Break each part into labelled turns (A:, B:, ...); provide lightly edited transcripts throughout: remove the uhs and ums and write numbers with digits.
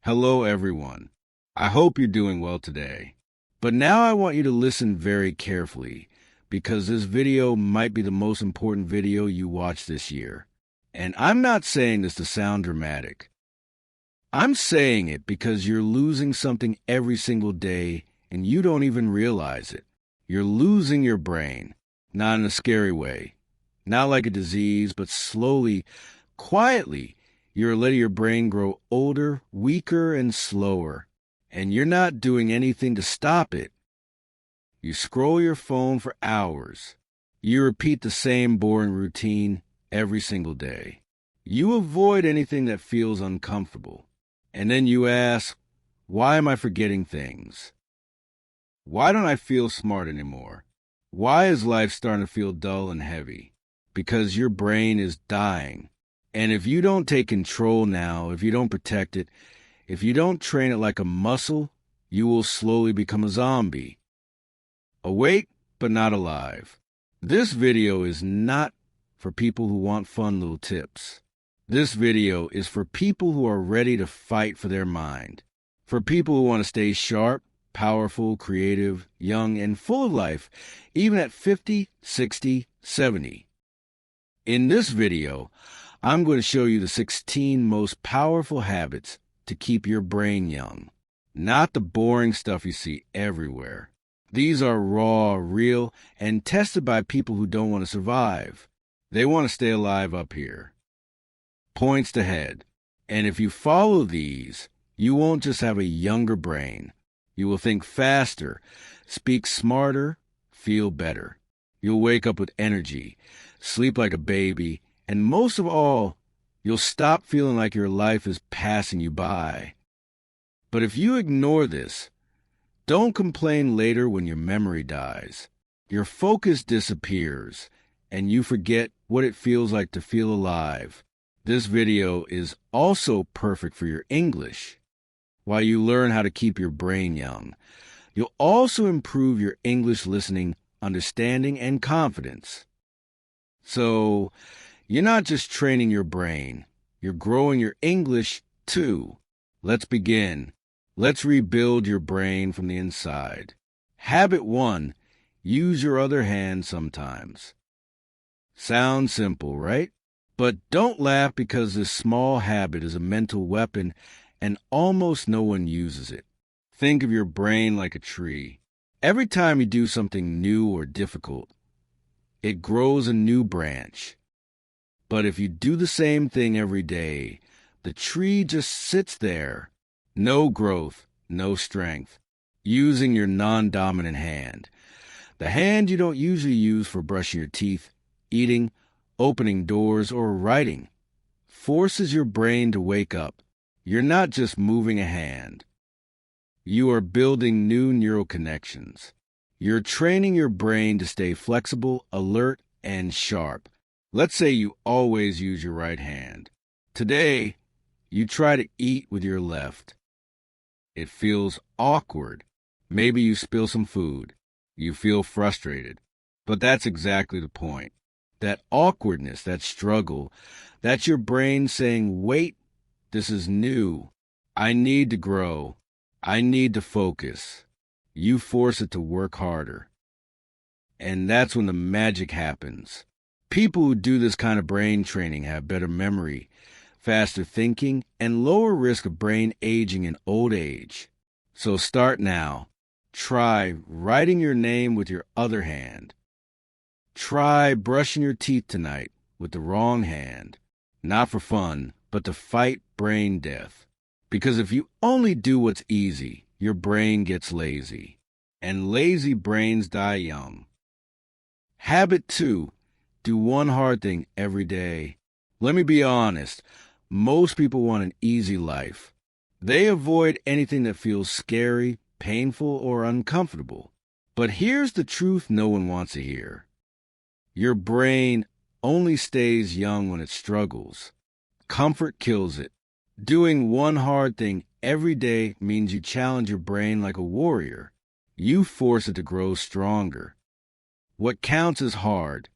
A: Hello, everyone. I hope you're doing well today. But now I want you to listen very carefully because this video might be the most important video you watch this year. And I'm not saying this to sound dramatic. I'm saying it because you're losing something every single day and you don't even realize it. You're losing your brain, not in a scary way, not like a disease, but slowly, quietly. You're letting your brain grow older, weaker, and slower, and you're not doing anything to stop it. You scroll your phone for hours. You repeat the same boring routine every single day. You avoid anything that feels uncomfortable. And then you ask, why am I forgetting things? Why don't I feel smart anymore? Why is life starting to feel dull and heavy? Because your brain is dying. And if you don't take control now, if you don't protect it, if you don't train it like a muscle, you will slowly become a zombie. Awake, but not alive. This video is not for people who want fun little tips. This video is for people who are ready to fight for their mind. For people who want to stay sharp, powerful, creative, young, and full of life, even at 50, 60, 70. In this video, I'm going to show you the 16 most powerful habits to keep your brain young. Not the boring stuff you see everywhere. These are raw, real, and tested by people who don't want to survive. They want to stay alive up here. Points to head. And if you follow these, you won't just have a younger brain. You will think faster, speak smarter, feel better. You'll wake up with energy, sleep like a baby, and most of all, you'll stop feeling like your life is passing you by. But if you ignore this, don't complain later when your memory dies. Your focus disappears, and you forget what it feels like to feel alive. This video is also perfect for your English. While you learn how to keep your brain young, you'll also improve your English listening, understanding, and confidence. So, you're not just training your brain, you're growing your English too. Let's begin. Let's rebuild your brain from the inside. Habit 1, use your other hand sometimes. Sounds simple, right? But don't laugh because this small habit is a mental weapon and almost no one uses it. Think of your brain like a tree. Every time you do something new or difficult, it grows a new branch. But if you do the same thing every day, the tree just sits there. No growth, no strength. Using your non-dominant hand. The hand you don't usually use for brushing your teeth, eating, opening doors, or writing. Forces your brain to wake up. You're not just moving a hand. You are building new neural connections. You're training your brain to stay flexible, alert, and sharp. Let's say you always use your right hand. Today, you try to eat with your left. It feels awkward. Maybe you spill some food. You feel frustrated. But that's exactly the point. That awkwardness, that struggle, that's your brain saying, wait, this is new. I need to grow. I need to focus. You force it to work harder. And that's when the magic happens. People who do this kind of brain training have better memory, faster thinking, and lower risk of brain aging in old age. So start now. Try writing your name with your other hand. Try brushing your teeth tonight with the wrong hand. Not for fun, but to fight brain death. Because if you only do what's easy, your brain gets lazy. And lazy brains die young. Habit 2. Do one hard thing every day. Let me be honest. Most people want an easy life. They avoid anything that feels scary, painful, or uncomfortable. But here's the truth no one wants to hear. Your brain only stays young when it struggles. Comfort kills it. Doing one hard thing every day means you challenge your brain like a warrior. You force it to grow stronger. What counts is hard.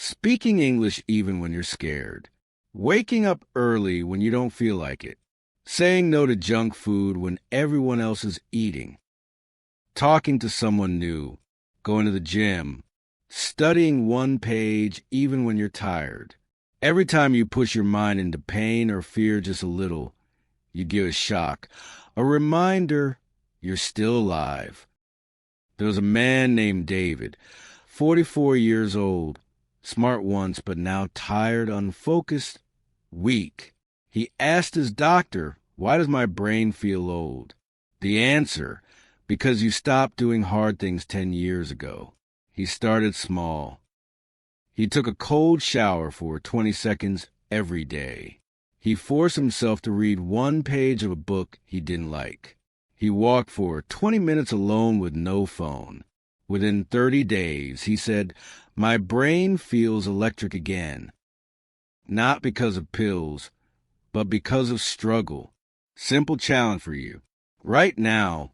A: Speaking English even when you're scared. Waking up early when you don't feel like it. saying no to junk food when everyone else is eating, talking to someone new, going to the gym, studying one page even when you're tired. Every time you push your mind into pain or fear just a little, you give a shock, a reminder you're still alive. There was a man named David, 44 years old, smart once but now tired, unfocused, weak. He asked his doctor, "Why does my brain feel old?" The answer, "Because you stopped doing hard things 10 years ago." He started small. He took a cold shower for 20 seconds every day. He forced himself to read one page of a book he didn't like. He walked for 20 minutes alone with no phone. Within 30 days, he said, "My brain feels electric again." Not because of pills, but because of struggle. Simple challenge for you. Right now,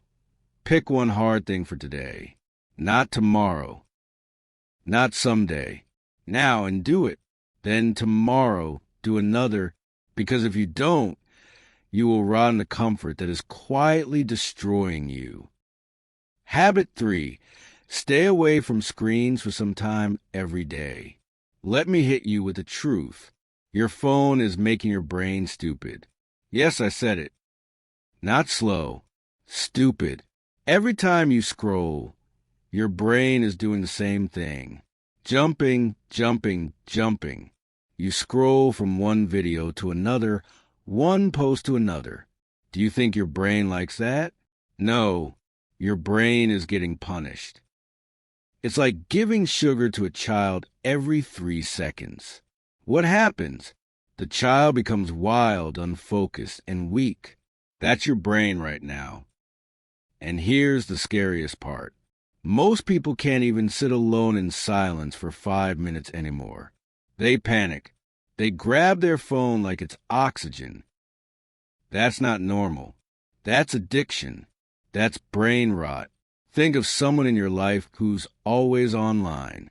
A: pick one hard thing for today. Not tomorrow. Not someday. Now, and do it. Then tomorrow, do another, because if you don't, you will rot in the comfort that is quietly destroying you. Habit 3. Stay away from screens for some time every day. Let me hit you with the truth. Your phone is making your brain stupid. Yes, I said it. Not slow. Stupid. Every time you scroll, your brain is doing the same thing. Jumping, jumping, jumping. You scroll from one video to another, one post to another. Do you think your brain likes that? No, your brain is getting punished. It's like giving sugar to a child every 3 seconds. What happens? The child becomes wild, unfocused, and weak. That's your brain right now. And here's the scariest part. Most people can't even sit alone in silence for 5 minutes anymore. They panic. They grab their phone like it's oxygen. That's not normal. That's addiction. That's brain rot. Think of someone in your life who's always online.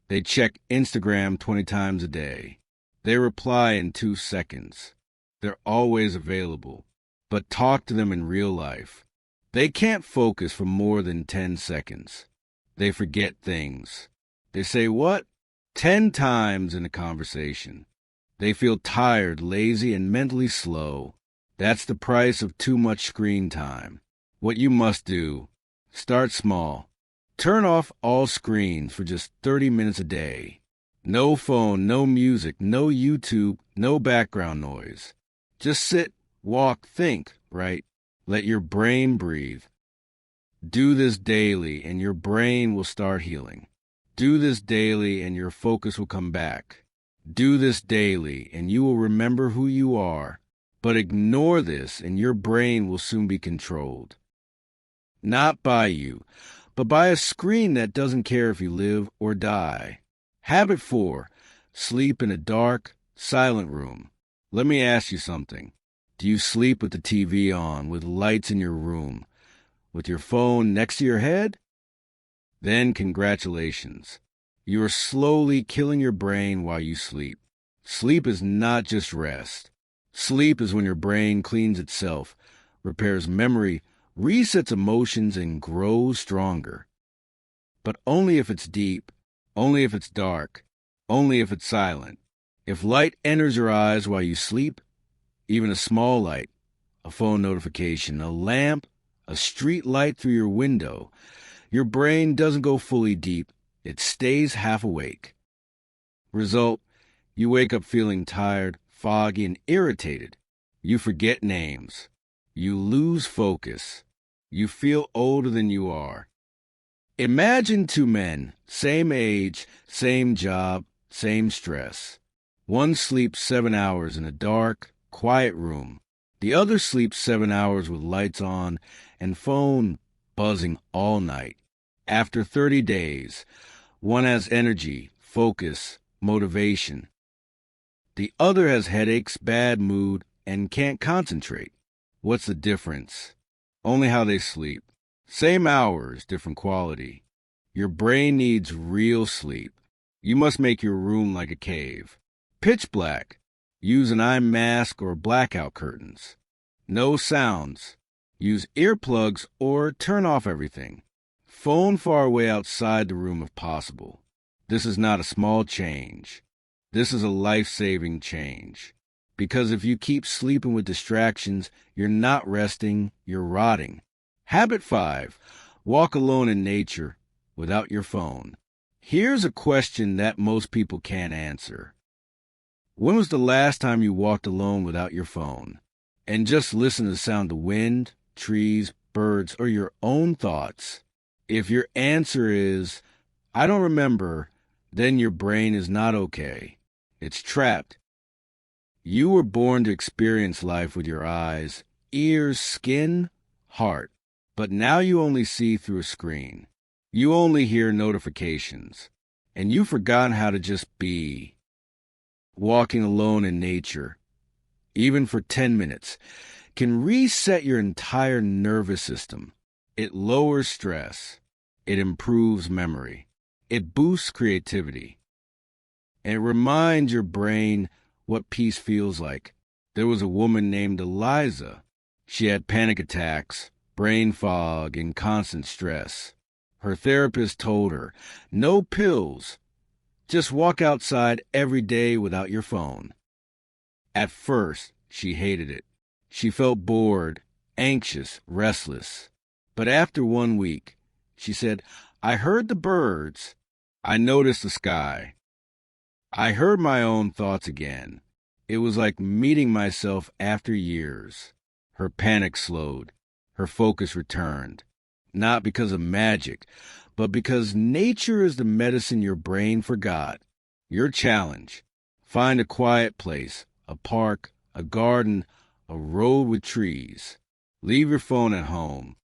A: They check Instagram 20 times a day. They reply in 2 seconds. They're always available. But talk to them in real life. They can't focus for more than 10 seconds. They forget things. They say what? 10 times in a conversation. They feel tired, lazy, and mentally slow. That's the price of too much screen time. What you must do: start small. Turn off all screens for just 30 minutes a day. No phone, no music, no YouTube, no background noise. Just sit, walk, think, right? Let your brain breathe. Do this daily and your brain will start healing. Do this daily and your focus will come back. Do this daily and you will remember who you are. But ignore this and your brain will soon be controlled. Not by you, but by a screen that doesn't care if you live or die. Habit 4. Sleep in a dark, silent room. Let me ask you something. Do you sleep with the TV on, with lights in your room, with your phone next to your head? Then congratulations. You are slowly killing your brain while you sleep. Sleep is not just rest. Sleep is when your brain cleans itself, repairs memory, resets emotions, and grows stronger. But only if it's deep, only if it's dark, only if it's silent. If light enters your eyes while you sleep, even a small light, a phone notification, a lamp, a street light through your window, your brain doesn't go fully deep. It stays half awake. Result, you wake up feeling tired, foggy, and irritated. You forget names. You lose focus. You feel older than you are. Imagine 2 men, same age, same job, same stress. One sleeps 7 hours in a dark, quiet room. The other sleeps 7 hours with lights on and phone buzzing all night. After 30 days, one has energy, focus, motivation. The other has headaches, bad mood, and can't concentrate. What's the difference? Only how they sleep. Same hours, different quality. Your brain needs real sleep. You must make your room like a cave. Pitch black. Use an eye mask or blackout curtains. No sounds. Use earplugs or turn off everything. Phone far away outside the room if possible. This is not a small change. This is a life-saving change. Because if you keep sleeping with distractions, you're not resting, you're rotting. Habit 5. Walk alone in nature without your phone. Here's a question that most people can't answer. When was the last time you walked alone without your phone? And just listen to the sound of wind, trees, birds, or your own thoughts. If your answer is, I don't remember, then your brain is not okay. It's trapped. You were born to experience life with your eyes, ears, skin, heart. But now you only see through a screen. You only hear notifications. And you've forgotten how to just be. Walking alone in nature, even for 10 minutes, can reset your entire nervous system. It lowers stress. It improves memory. It boosts creativity. And it reminds your brain what peace feels like. There was a woman named Eliza. She had panic attacks, brain fog, and constant stress. Her therapist told her, no pills. Just walk outside every day without your phone. At first, she hated it. She felt bored, anxious, restless. But after 1 week, she said, I heard the birds. I noticed the sky. I heard my own thoughts again. It was like meeting myself after years. Her panic slowed. Her focus returned. Not because of magic, but because nature is the medicine your brain forgot. Your challenge: find a quiet place, a park, a garden, a road with trees. Leave your phone at home.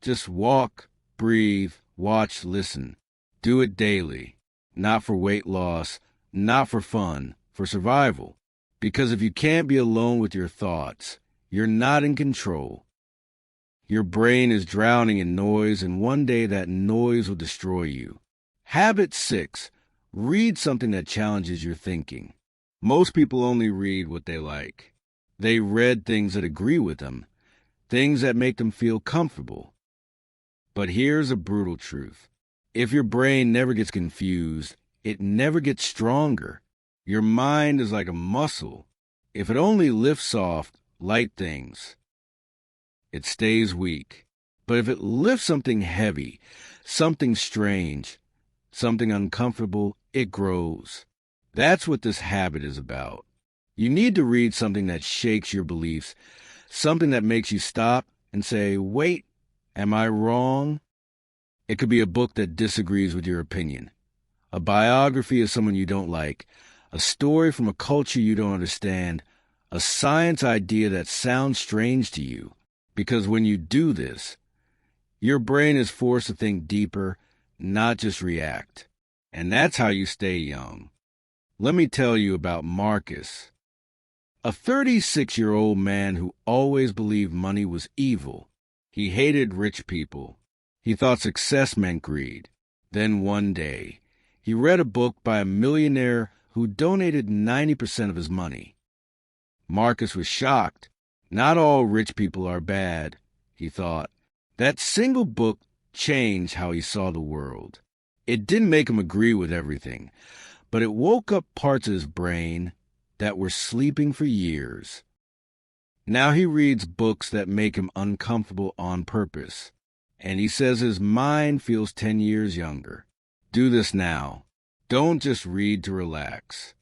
A: Just walk, breathe, watch, listen. Do it daily. Not for weight loss, not for fun, for survival. Because if you can't be alone with your thoughts, you're not in control. Your brain is drowning in noise, and one day that noise will destroy you. Habit 6. Read something that challenges your thinking. Most people only read what they like. They read things that agree with them, things that make them feel comfortable. But here's a brutal truth. If your brain never gets confused, it never gets stronger. Your mind is like a muscle. If it only lifts off light things, it stays weak. But if it lifts something heavy, something strange, something uncomfortable, it grows. That's what this habit is about. You need to read something that shakes your beliefs, something that makes you stop and say, wait, am I wrong? It could be a book that disagrees with your opinion, a biography of someone you don't like, a story from a culture you don't understand, a science idea that sounds strange to you. Because when you do this, your brain is forced to think deeper, not just react. And that's how you stay young. Let me tell you about Marcus, a 36-year-old man who always believed money was evil. He hated rich people. He thought success meant greed. Then one day, he read a book by a millionaire who donated 90% of his money. Marcus was shocked. Not all rich people are bad, he thought. That single book changed how he saw the world. It didn't make him agree with everything, but it woke up parts of his brain that were sleeping for years. Now he reads books that make him uncomfortable on purpose, and he says his mind feels 10 years younger. Do this now. Don't just read to relax.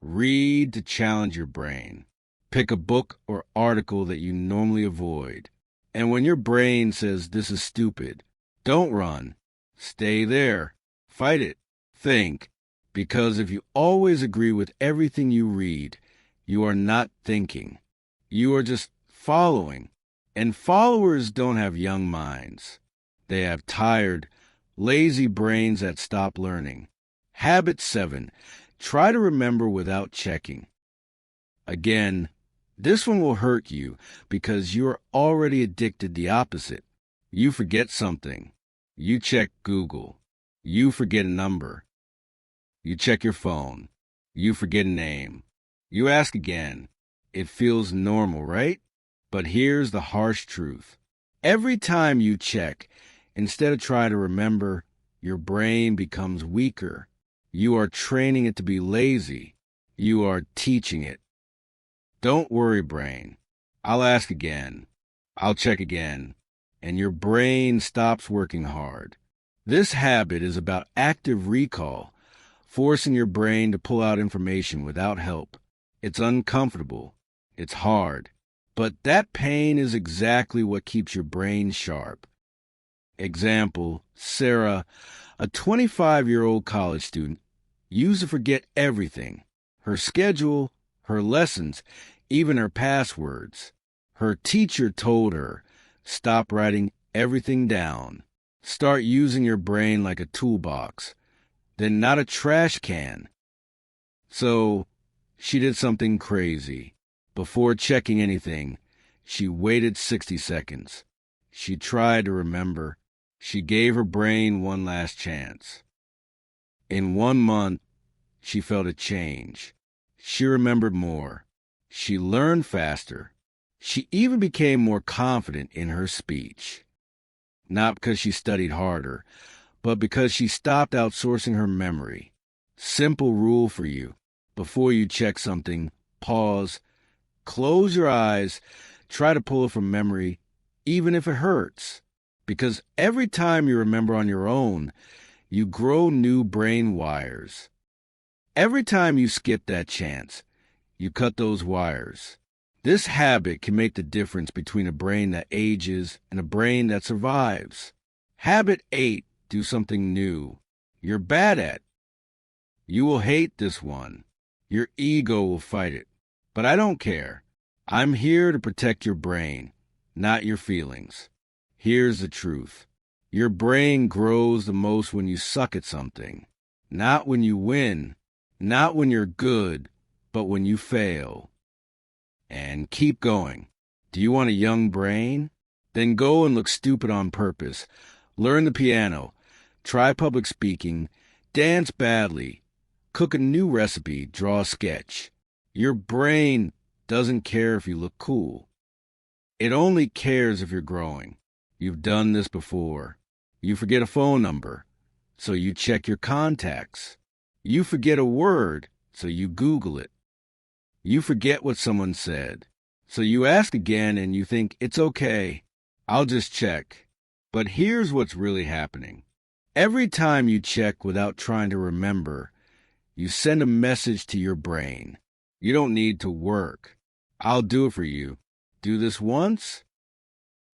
A: Read to challenge your brain. Pick a book or article that you normally avoid. And when your brain says this is stupid, don't run. Stay there. Fight it. Think. Because if you always agree with everything you read, you are not thinking. You are just following. And followers don't have young minds. They have tired, lazy brains that stop learning. Habit 7. Try to remember without checking. Again, this one will hurt you because you're already addicted the opposite. You forget something. You check Google. You forget a number. You check your phone. You forget a name. You ask again. It feels normal, right? But here's the harsh truth. Every time you check, instead of trying to remember, your brain becomes weaker. You are training it to be lazy. You are teaching it. Don't worry, brain. I'll ask again. I'll check again. And your brain stops working hard. This habit is about active recall, forcing your brain to pull out information without help. It's uncomfortable. It's hard. But that pain is exactly what keeps your brain sharp. Example, Sarah, a 25-year-old college student, used to forget everything. Her schedule, her lessons, even her passwords. Her teacher told her, stop writing everything down. Start using your brain like a toolbox, then not a trash can. So she did something crazy. Before checking anything, she waited 60 seconds. She tried to remember. She gave her brain one last chance. In 1 month, she felt a change. She remembered more. She learned faster. She even became more confident in her speech. Not because she studied harder, but because she stopped outsourcing her memory. Simple rule for you. Before you check something, pause, close your eyes, try to pull it from memory, even if it hurts. Because every time you remember on your own, you grow new brain wires. Every time you skip that chance, you cut those wires. This habit can make the difference between a brain that ages and a brain that survives. Habit 8, do something new. You're bad at. You will hate this one. Your ego will fight it. But I don't care. I'm here to protect your brain, not your feelings. Here's the truth. Your brain grows the most when you suck at something. Not when you win. Not when you're good, but when you fail. And keep going. Do you want a young brain? Then go and look stupid on purpose. Learn the piano. Try public speaking. Dance badly. Cook a new recipe. Draw a sketch. Your brain doesn't care if you look cool. It only cares if you're growing. You've done this before. You forget a phone number, so you check your contacts. You forget a word, so you Google it. You forget what someone said, so you ask again and you think, it's okay, I'll just check. But here's what's really happening. Every time you check without trying to remember, you send a message to your brain. You don't need to work. I'll do it for you. Do this once?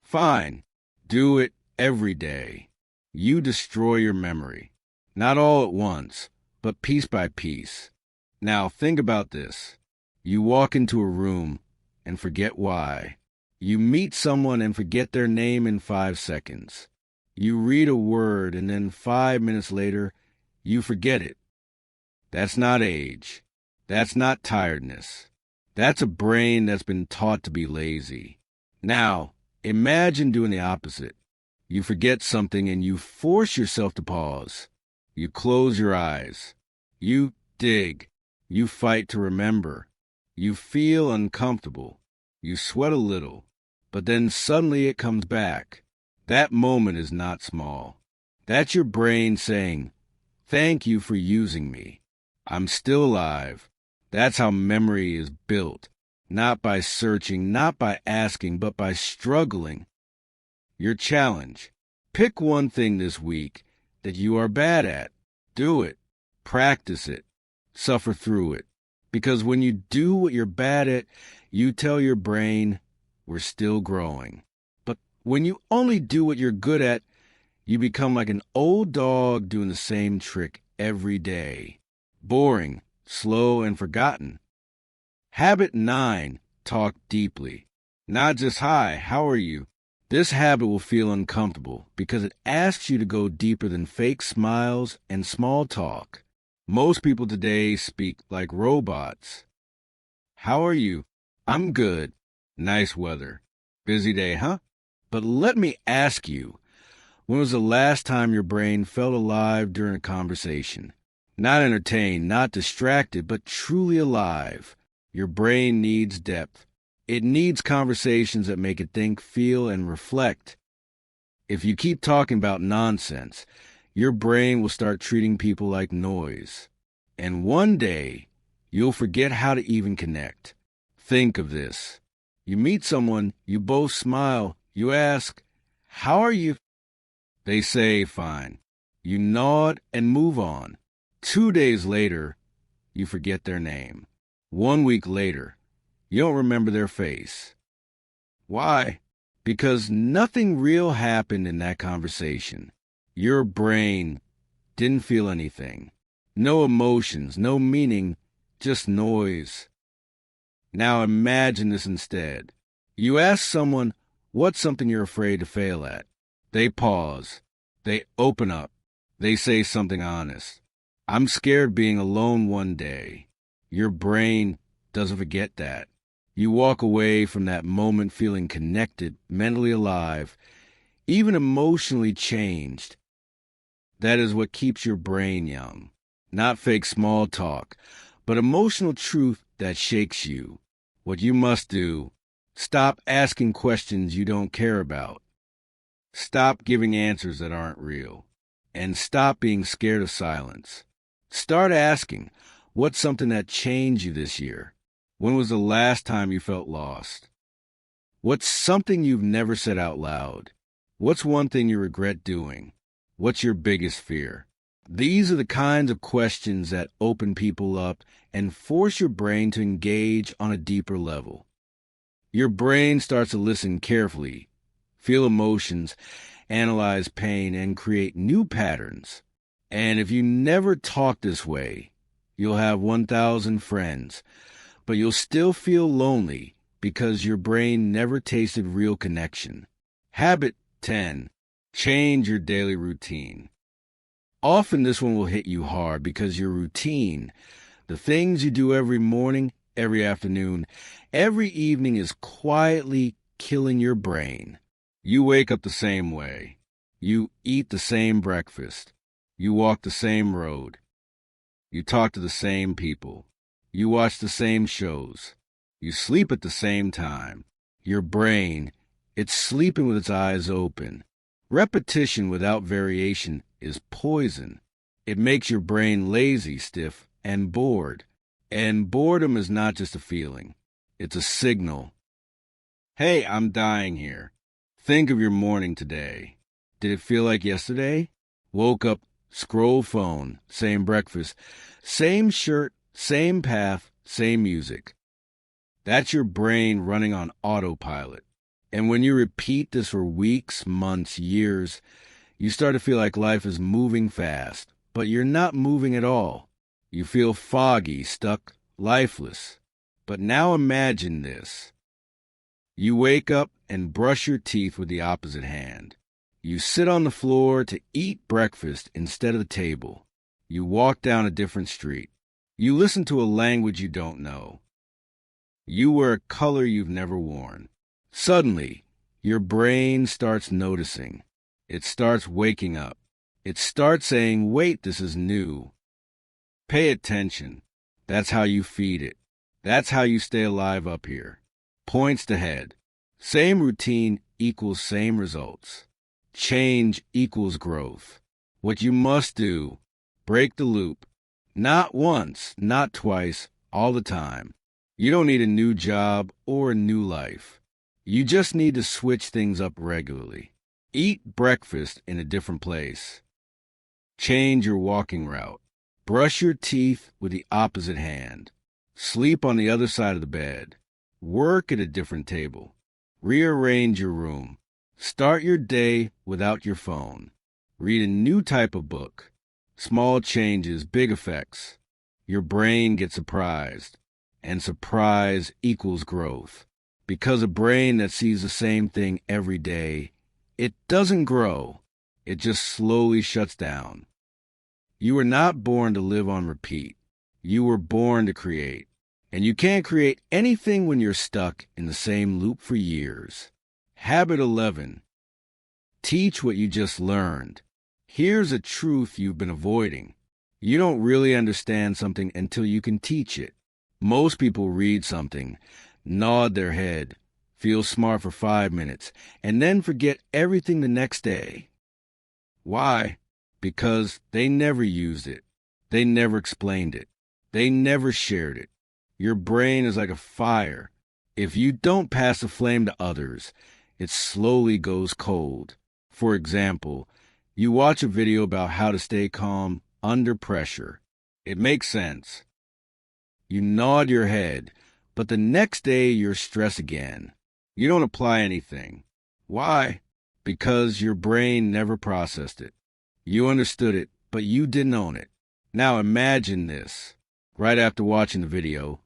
A: Fine. Do it every day. You destroy your memory. Not all at once, but piece by piece. Now think about this. You walk into a room and forget why. You meet someone and forget their name in 5 seconds. You read a word and then 5 minutes later, you forget it. That's not age. That's not tiredness. That's a brain that's been taught to be lazy. Now, imagine doing the opposite. You forget something and you force yourself to pause. You close your eyes. You dig. You fight to remember. You feel uncomfortable. You sweat a little. But then suddenly it comes back. That moment is not small. That's your brain saying, thank you for using me. I'm still alive. That's how memory is built. Not by searching, not by asking, but by struggling. Your challenge. Pick one thing this week that you are bad at. Do it. Practice it. Suffer through it. Because when you do what you're bad at, you tell your brain, we're still growing. But when you only do what you're good at, you become like an old dog doing the same trick every day. Boring, slow, and forgotten. Habit 9, talk deeply. Not just hi, how are you? This habit will feel uncomfortable because it asks you to go deeper than fake smiles and small talk. Most people today speak like robots. How are you? I'm good. Nice weather. Busy day, huh? But let me ask you, when was the last time your brain felt alive during a conversation? Not entertained, not distracted, but truly alive. Your brain needs depth. It needs conversations that make it think, feel, and reflect. If you keep talking about nonsense, your brain will start treating people like noise. And one day, you'll forget how to even connect. Think of this. You meet someone, you both smile, you ask, "How are you?" They say, "Fine." You nod and move on. 2 days later, you forget their name. 1 week later, you don't remember their face. Why? Because nothing real happened in that conversation. Your brain didn't feel anything. No emotions, no meaning, just noise. Now imagine this instead. You ask someone, what's something you're afraid to fail at? They pause. They open up. They say something honest. "I'm scared being alone one day." Your brain doesn't forget that. You walk away from that moment feeling connected, mentally alive, even emotionally changed. That is what keeps your brain young. Not fake small talk, but emotional truth that shakes you. What you must do: stop asking questions you don't care about. Stop giving answers that aren't real. And stop being scared of silence. Start asking, what's something that changed you this year? When was the last time you felt lost? What's something you've never said out loud? What's one thing you regret doing? What's your biggest fear? These are the kinds of questions that open people up and force your brain to engage on a deeper level. Your brain starts to listen carefully, feel emotions, analyze pain, and create new patterns. And if you never talk this way, you'll have 1,000 friends, but you'll still feel lonely because your brain never tasted real connection. Habit 10. Change your daily routine. Often this one will hit you hard because your routine, the things you do every morning, every afternoon, every evening, is quietly killing your brain. You wake up the same way. You eat the same breakfast. You walk the same road. You talk to the same people. You watch the same shows. You sleep at the same time. Your brain, it's sleeping with its eyes open. Repetition without variation is poison. It makes your brain lazy, stiff, and bored. And boredom is not just a feeling. It's a signal. Hey, I'm dying here. Think of your morning today. Did it feel like yesterday? Woke up, scroll phone, same breakfast, same shirt, same path, same music. That's your brain running on autopilot. And when you repeat this for weeks, months, years, you start to feel like life is moving fast, but you're not moving at all. You feel foggy, stuck, lifeless. But now imagine this. You wake up and brush your teeth with the opposite hand. You sit on the floor to eat breakfast instead of the table. You walk down a different street. You listen to a language you don't know. You wear a color you've never worn. Suddenly, your brain starts noticing. It starts waking up. It starts saying, wait, this is new. Pay attention. That's how you feed it. That's how you stay alive up here. Points to head. Same routine equals same results. Change equals growth. What you must do: break the loop. Not once, not twice, all the time. You don't need a new job or a new life. You just need to switch things up regularly. Eat breakfast in a different place. Change your walking route. Brush your teeth with the opposite hand. Sleep on the other side of the bed. Work at a different table. Rearrange your room. Start your day without your phone. Read a new type of book. Small changes, big effects. Your brain gets surprised. And surprise equals growth. Because a brain that sees the same thing every day, it doesn't grow. It just slowly shuts down. You were not born to live on repeat. You were born to create. And you can't create anything when you're stuck in the same loop for years. Habit 11. Teach what you just learned. Here's a truth you've been avoiding. You don't really understand something until you can teach it. Most people read something, nod their head, feel smart for 5 minutes, and then forget everything the next day. Why? Because they never used it. They never explained it. They never shared it. Your brain is like a fire. If you don't pass the flame to others, it slowly goes cold. For example, you watch a video about how to stay calm under pressure. It makes sense. You nod your head, but the next day you're stressed again. You don't apply anything. Why? Because your brain never processed it. You understood it, but you didn't own it. Now imagine this. Right after watching the video,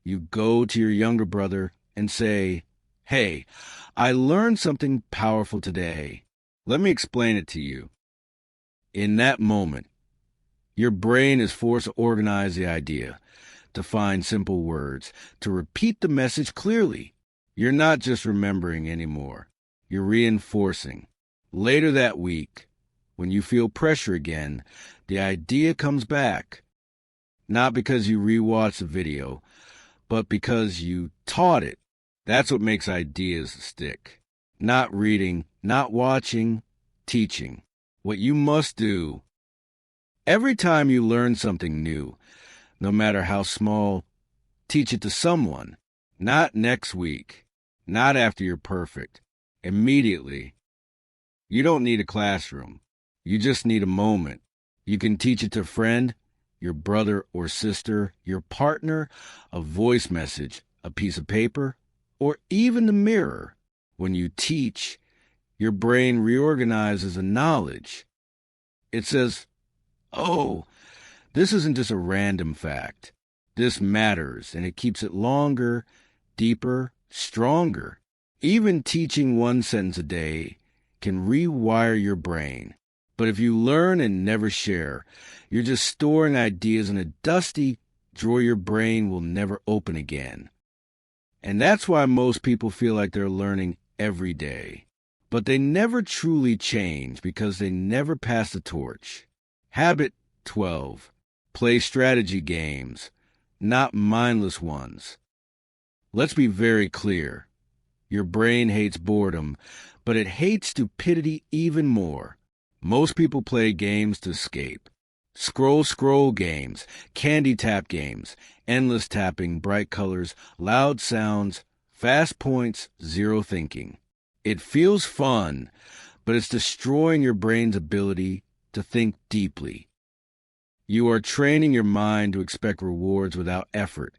A: you go to your younger brother and say, "Hey, I learned something powerful today. Let me explain it to you." In that moment, your brain is forced to organize the idea, to find simple words, to repeat the message clearly. You're not just remembering anymore. You're reinforcing. Later that week, when you feel pressure again, the idea comes back. Not because you rewatched the video, but because you taught it. That's what makes ideas stick. Not reading, not watching, teaching. What you must do, every time you learn something new, no matter how small, teach it to someone. Not next week, not after you're perfect. Immediately. You don't need a classroom. You just need a moment. You can teach it to a friend, your brother or sister, your partner, a voice message, a piece of paper, or even the mirror. When you teach, your brain reorganizes the knowledge. It says, "Oh, this isn't just a random fact. This matters," and it keeps it longer, deeper, stronger. Even teaching one sentence a day can rewire your brain. But if you learn and never share, you're just storing ideas in a dusty drawer your brain will never open again. And that's why most people feel like they're learning every day. But they never truly change because they never pass the torch. Habit 12. Play strategy games, not mindless ones. Let's be very clear. Your brain hates boredom, but it hates stupidity even more. Most people play games to escape. Scroll games, candy tap games, endless tapping, bright colors, loud sounds, fast points, zero thinking. It feels fun, but it's destroying your brain's ability to think deeply. You are training your mind to expect rewards without effort,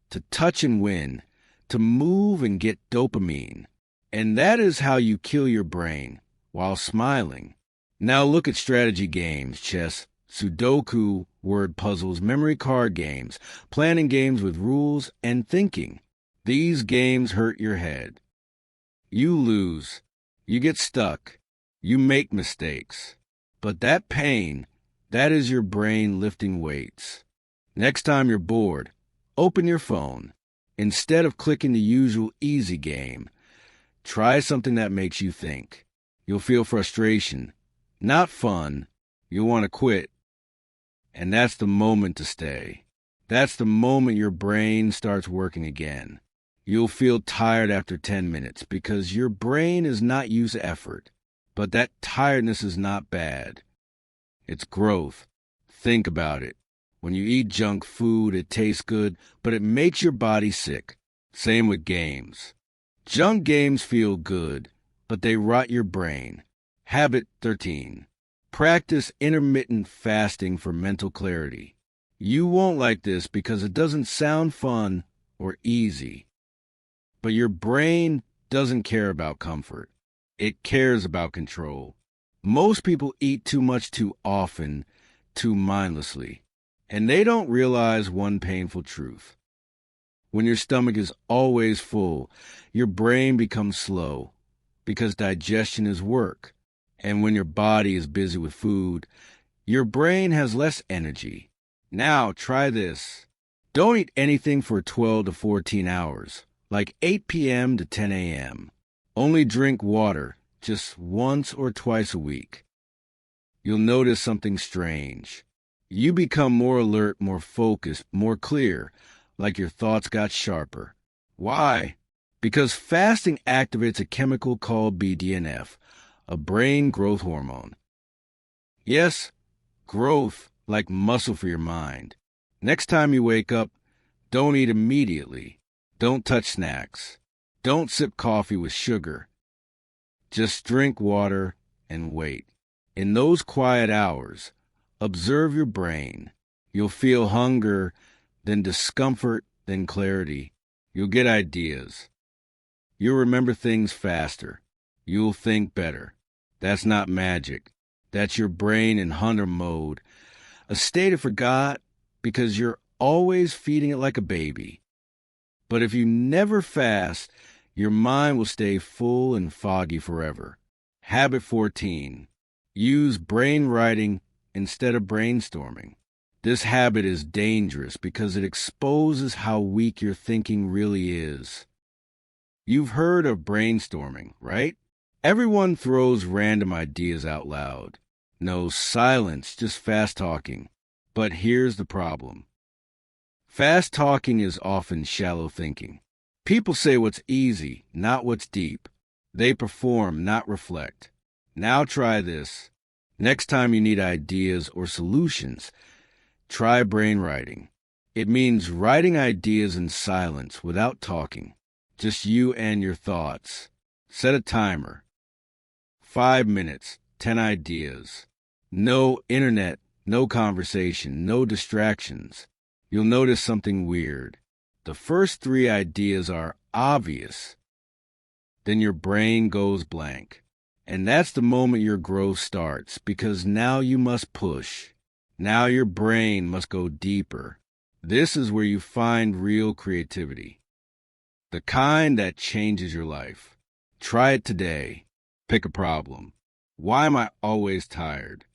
A: to touch and win, to move and get dopamine. And that is how you kill your brain, while smiling. Now look at strategy games, chess, Sudoku, word puzzles, memory card games, planning games with rules, and thinking. These games hurt your head. You lose. You get stuck. You make mistakes. But that pain, that is your brain lifting weights. Next time you're bored, open your phone. Instead of clicking the usual easy game, try something that makes you think. You'll feel frustration, not fun. You'll want to quit. And that's the moment to stay. That's the moment your brain starts working again. You'll feel tired after 10 minutes because your brain is not used to effort. But that tiredness is not bad. It's growth. Think about it. When you eat junk food, it tastes good, but it makes your body sick. Same with games. Junk games feel good, but they rot your brain. Habit 13. Practice intermittent fasting for mental clarity. You won't like this because it doesn't sound fun or easy. But your brain doesn't care about comfort. It cares about control. Most people eat too much too often, too mindlessly. And they don't realize one painful truth. When your stomach is always full, your brain becomes slow because digestion is work. And when your body is busy with food, your brain has less energy. Now try this. Don't eat anything for 12 to 14 hours, like 8 p.m. to 10 a.m. Only drink water just once or twice a week. You'll notice something strange. You become more alert, more focused, more clear, like your thoughts got sharper. Why? Because fasting activates a chemical called BDNF, a brain growth hormone. Yes, growth, like muscle for your mind. Next time you wake up, don't eat immediately. Don't touch snacks. Don't sip coffee with sugar. Just drink water and wait. In those quiet hours, observe your brain. You'll feel hunger, then discomfort, then clarity. You'll get ideas. You'll remember things faster. You'll think better. That's not magic. That's your brain in hunter mode, a state it forgot because you're always feeding it like a baby. But if you never fast, your mind will stay full and foggy forever. Habit 14. Use brainwriting instead of brainstorming. This habit is dangerous because it exposes how weak your thinking really is. You've heard of brainstorming, right? Everyone throws random ideas out loud. No silence, just fast talking. But here's the problem. Fast talking is often shallow thinking. People say what's easy, not what's deep. They perform, not reflect. Now try this. Next time you need ideas or solutions, try brainwriting. It means writing ideas in silence without talking. Just you and your thoughts. Set a timer. 5 minutes, 10 ideas. No internet, no conversation, no distractions. You'll notice something weird. The first 3 ideas are obvious. Then your brain goes blank. And that's the moment your growth starts, because now you must push. Now your brain must go deeper. This is where you find real creativity. The kind that changes your life. Try it today. Pick a problem. Why am I always tired?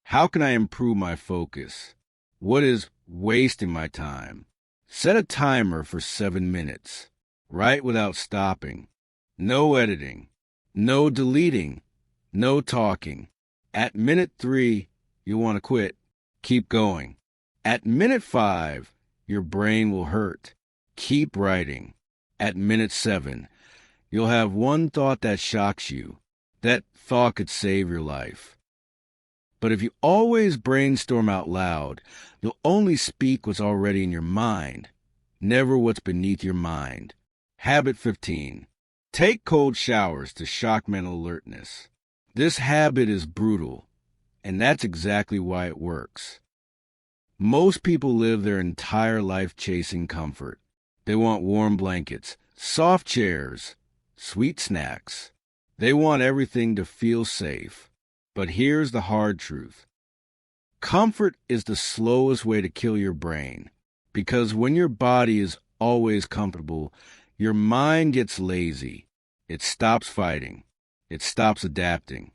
A: How can I improve my focus? What is wasting my time? Set a timer for 7 minutes. Write without stopping. No editing. No deleting. No talking. At minute 3, you'll want to quit. Keep going. At minute 5, your brain will hurt. Keep writing. At minute 7, you'll have one thought that shocks you. That thought could save your life. But if you always brainstorm out loud, you'll only speak what's already in your mind, never what's beneath your mind. Habit 15. Take cold showers to shock mental alertness. This habit is brutal, and that's exactly why it works. Most people live their entire life chasing comfort. They want warm blankets, soft chairs, sweet snacks. They want everything to feel safe. But here's the hard truth. Comfort is the slowest way to kill your brain, because when your body is always comfortable, your mind gets lazy. It stops fighting. It stops adapting.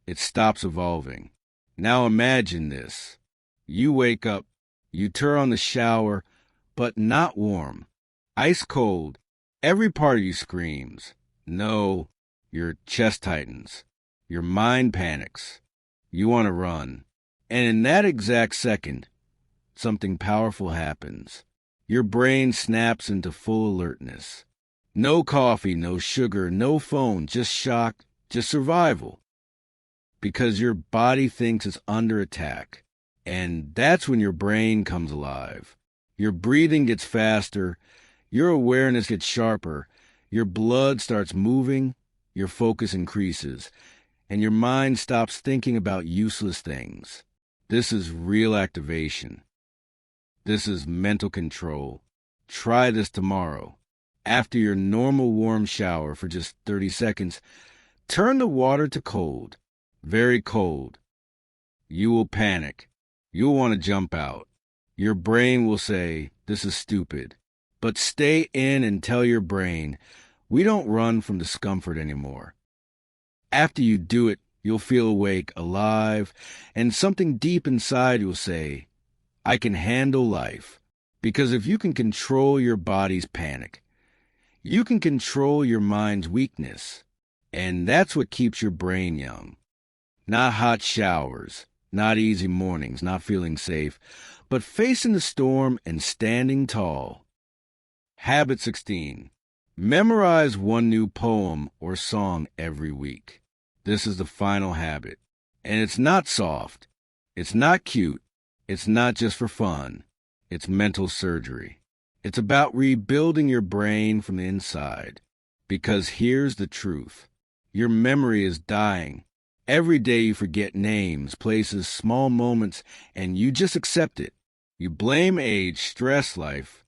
A: It stops evolving. Now imagine this. You wake up, you turn on the shower, but not warm. Ice cold. Every part of you screams. No, your chest tightens. Your mind panics. You want to run. And in that exact second, something powerful happens. Your brain snaps into full alertness. No coffee, no sugar, no phone, just shock, just survival. Because your body thinks it's under attack. And that's when your brain comes alive. Your breathing gets faster, your awareness gets sharper, your blood starts moving, your focus increases, and your mind stops thinking about useless things. This is real activation. This is mental control. Try this tomorrow. After your normal warm shower for just 30 seconds, turn the water to cold, very cold. You will panic. You'll want to jump out. Your brain will say, this is stupid. But stay in and tell your brain, we don't run from discomfort anymore. After you do it, you'll feel awake, alive, and something deep inside you'll say, I can handle life. Because if you can control your body's panic, you can control your mind's weakness. And that's what keeps your brain young. Not hot showers, not easy mornings, not feeling safe, but facing the storm and standing tall. Habit 16. Memorize one new poem or song every week. This is the final habit. And it's not soft. It's not cute. It's not just for fun. It's mental surgery. It's about rebuilding your brain from the inside. Because here's the truth. Your memory is dying. Every day you forget names, places, small moments, and you just accept it. You blame age, stress, life.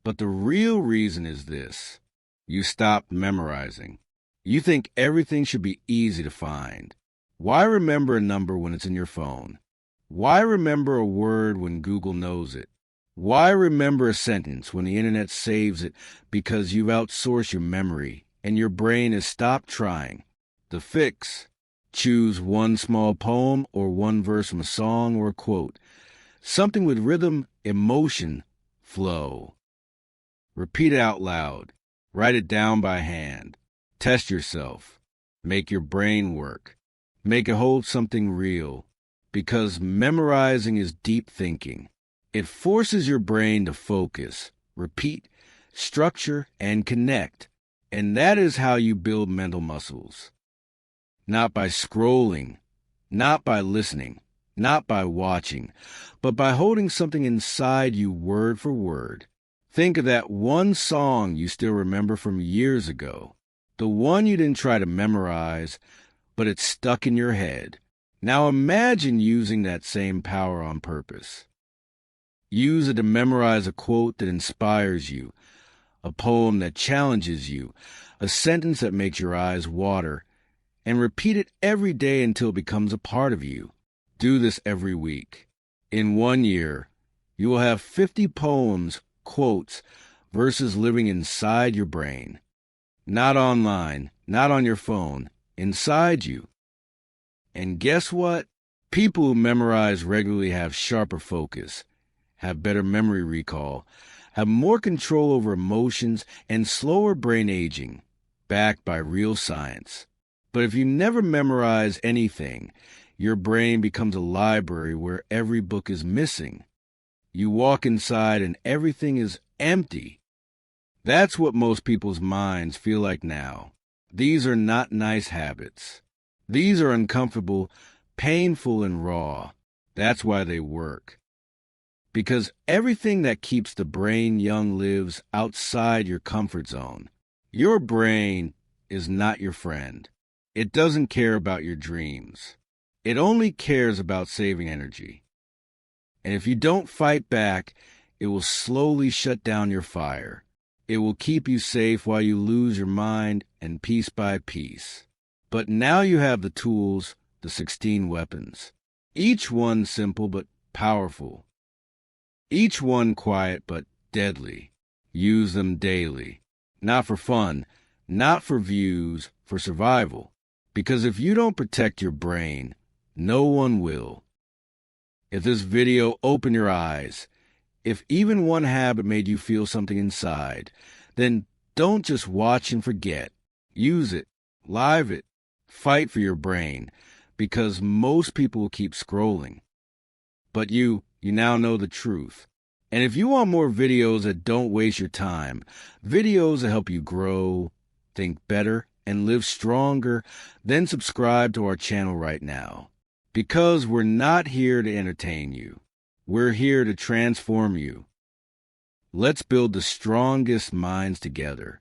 A: But the real reason is this. You stopped memorizing. You think everything should be easy to find. Why remember a number when it's in your phone? Why remember a word when Google knows it? Why remember a sentence when the internet saves it? Because you've outsourced your memory and your brain has stopped trying. The fix: choose one small poem or one verse from a song or a quote. Something with rhythm, emotion, flow. Repeat it out loud. Write it down by hand. Test yourself. Make your brain work. Make it hold something real. Because memorizing is deep thinking. It forces your brain to focus, repeat, structure, and connect. And that is how you build mental muscles. Not by scrolling, not by listening, not by watching, but by holding something inside you word for word. Think of that one song you still remember from years ago. The one you didn't try to memorize, but it stuck in your head. Now imagine using that same power on purpose. Use it to memorize a quote that inspires you, a poem that challenges you, a sentence that makes your eyes water, and repeat it every day until it becomes a part of you. Do this every week. In 1 year, you will have 50 poems, quotes, verses living inside your brain. Not online, not on your phone, inside you. And guess what? People who memorize regularly have sharper focus, have better memory recall, have more control over emotions, and slower brain aging, backed by real science. But if you never memorize anything, your brain becomes a library where every book is missing. You walk inside and everything is empty. That's what most people's minds feel like now. These are not nice habits. These are uncomfortable, painful, and raw. That's why they work. Because everything that keeps the brain young lives outside your comfort zone. Your brain is not your friend. It doesn't care about your dreams. It only cares about saving energy. And if you don't fight back, it will slowly shut down your fire. It will keep you safe while you lose your mind, and piece by piece. But now you have the tools, the 16 weapons. Each one simple but powerful. Each one quiet but deadly. Use them daily. Not for fun, not for views, for survival. Because if you don't protect your brain, no one will. If this video opened your eyes, if even one habit made you feel something inside, then don't just watch and forget. Use it, live it, fight for your brain, because most people will keep scrolling. But you now know the truth. And if you want more videos that don't waste your time, videos that help you grow, think better, and live stronger, then subscribe to our channel right now. Because we're not here to entertain you. We're here to transform you. Let's build the strongest minds together.